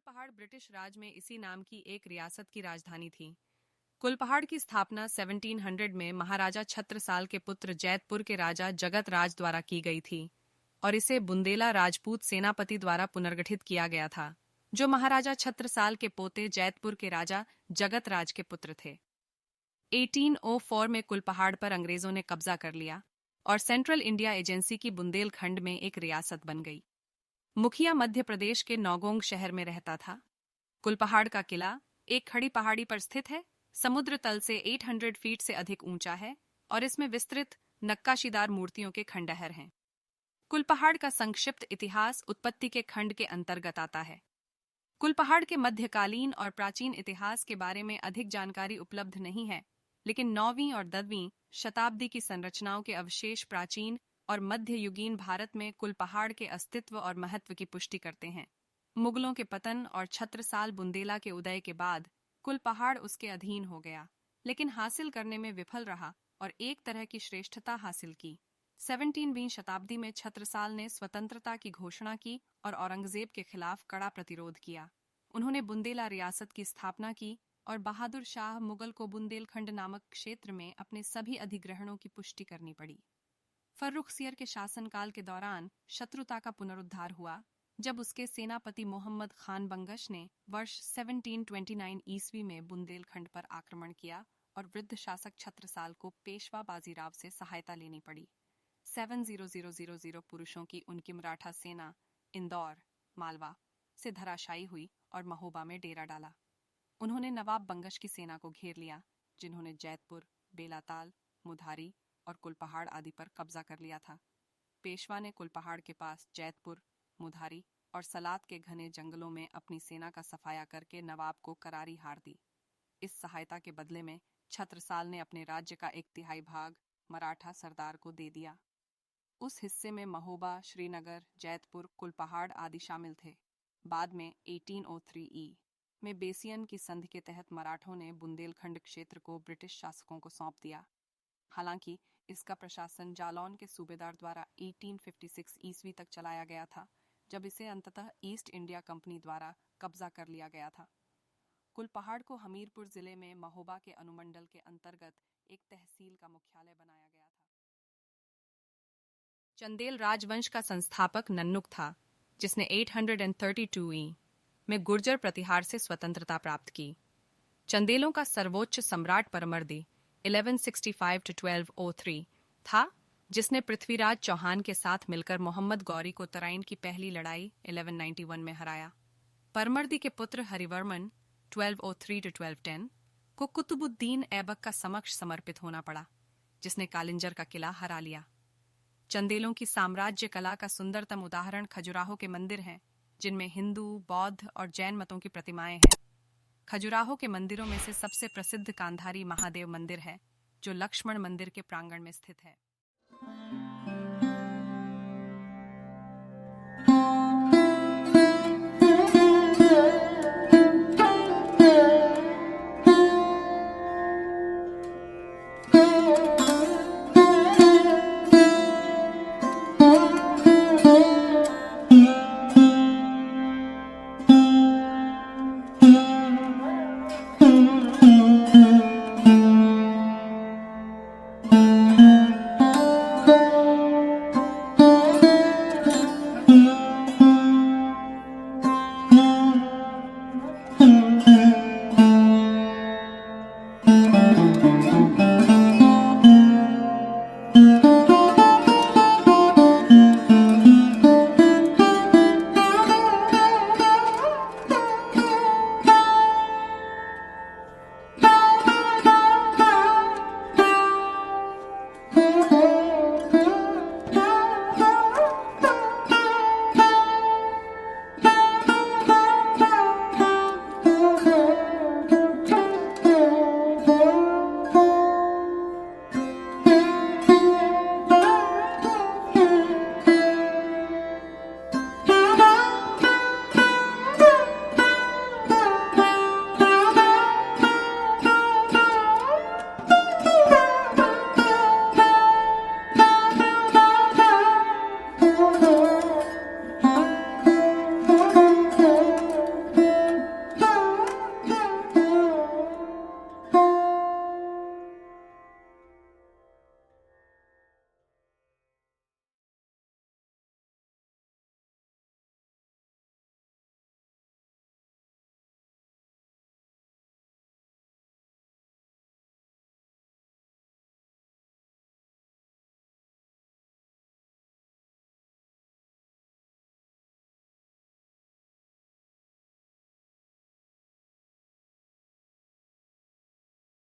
Kulpahar British राज में इसी नाम की एक रियासत की राजधानी थी। कुलपहाड़ की स्थापना 1700 में महाराजा छत्रसाल के पुत्र जैतपुर के राजा जगत राज द्वारा की गई थी और इसे बुंदेला राजपूत सेनापति द्वारा पुनर्गठित किया गया था, जो महाराजा छत्रसाल के पोते जैतपुर के राजा जगत राज के पुत्र थे। 1804 में कुलपहाड़ पर अंग्रेजों ने कब्जा कर लिया और सेंट्रल इंडिया एजेंसी की बुंदेलखंड में एक रियासत बन गई। मुखिया मध्य प्रदेश के नौगोंग शहर में रहता था। कुलपहाड़ का किला एक खड़ी पहाड़ी पर स्थित है, समुद्र तल से 800 फीट से अधिक ऊंचा है और इसमें विस्तृत नक्काशीदार मूर्तियों के खंडहर हैं। कुलपहाड़ का संक्षिप्त इतिहास उत्पत्ति के खंड के अंतर्गत आता है। कुलपहाड़ के मध्यकालीन और प्राचीन इतिहास के बारे में अधिक जानकारी उपलब्ध नहीं है, लेकिन 9वीं और 10वीं शताब्दी की संरचनाओं के अवशेष प्राचीन और मध्ययुगीन भारत में कुलपहाड़ के अस्तित्व और महत्व की पुष्टि करते हैं। मुगलों के पतन और छत्रसाल बुंदेला के उदय के बाद कुलपहाड़ उसके अधीन हो गया, लेकिन हासिल करने में विफल रहा और एक तरह की श्रेष्ठता हासिल की। 17वीं शताब्दी में छत्रसाल ने स्वतंत्रता की घोषणा की और औरंगजेब के खिलाफ कड़ा प्रतिरोध किया। उन्होंने बुंदेला रियासत की स्थापना की और बहादुर शाह मुगल को बुंदेलखंड नामक क्षेत्र में अपने सभी अधिग्रहणों की पुष्टि करनी पड़ी। फर्रुखसियर के शासनकाल के दौरान शत्रुता का पुनरुद्धार हुआ, जब उसके सेनापति मोहम्मद खान बंगश ने वर्ष 1729 ईस्वी में बुंदेलखंड पर आक्रमण किया और वृद्ध शासक छत्रसाल को पेशवा बाजीराव से सहायता लेनी पड़ी। 70000 पुरुषों की उनकी मराठा सेना इंदौर, मालवा से धराशायी हुई और महोबा में डेरा डाला। उन्होंने नवाब बंगश की सेना को घेर लिया, जिन्होंने जैतपुर, बेलाताल, मुधारी और कुलपहाड़ आदि पर कब्जा कर लिया था। पेशवा ने कुलपहाड़ के पास जैतपुर, मुधारी और सलात के घने जंगलों में अपनी सेना का सफाया करके नवाब को करारी हार दी। इस सहायता के बदले में छत्रसाल ने अपने राज्य का 1/3 भाग मराठा सरदार को दे दिया। उस हिस्से में महोबा, श्रीनगर, जैतपुर, कुलपहाड़ आदि शामिल थे। बाद में 1803 ई में बेसियन की संधि के तहत मराठों ने बुंदेलखंड क्षेत्र को ब्रिटिश शासकों को सौंप दिया। हालांकि इसका प्रशासन जालौन के सूबेदार द्वारा 1856 ईस्वी तक चलाया गया था, जब इसे अंततः ईस्ट इंडिया कंपनी द्वारा कब्जा कर लिया गया था। कुलपहाड़ को हमीरपुर जिले में महोबा के अनुमंडल के अंतर्गत एक तहसील का मुख्यालय बनाया गया था। चंदेल राजवंश का संस्थापक नन्नुक था, जिसने 832 ई में गुर्जर प्रतिहार से स्वतंत्रता प्राप्त की। चंदेलों का सर्वोच्च सम्राट परमर्दी 1165 to 1203 था, जिसने पृथ्वीराज चौहान के साथ मिलकर मोहम्मद गौरी को तराइन की पहली लड़ाई 1191 में हराया। परमर्दी के पुत्र हरिवर्मन 1203 to 1210 को कुतुबुद्दीन ऐबक का समक्ष समर्पित होना पड़ा, जिसने कालिंजर का किला हरा लिया। चंदेलों की साम्राज्य कला का सुंदरतम उदाहरण खजुराहो के मंदिर हैं, जिनमें हिंदू, बौद्ध और जैन मतों की प्रतिमाएं हैं। खजुराहो के मंदिरों में से सबसे प्रसिद्ध कांधारी महादेव मंदिर है, जो लक्ष्मण मंदिर के प्रांगण में स्थित है।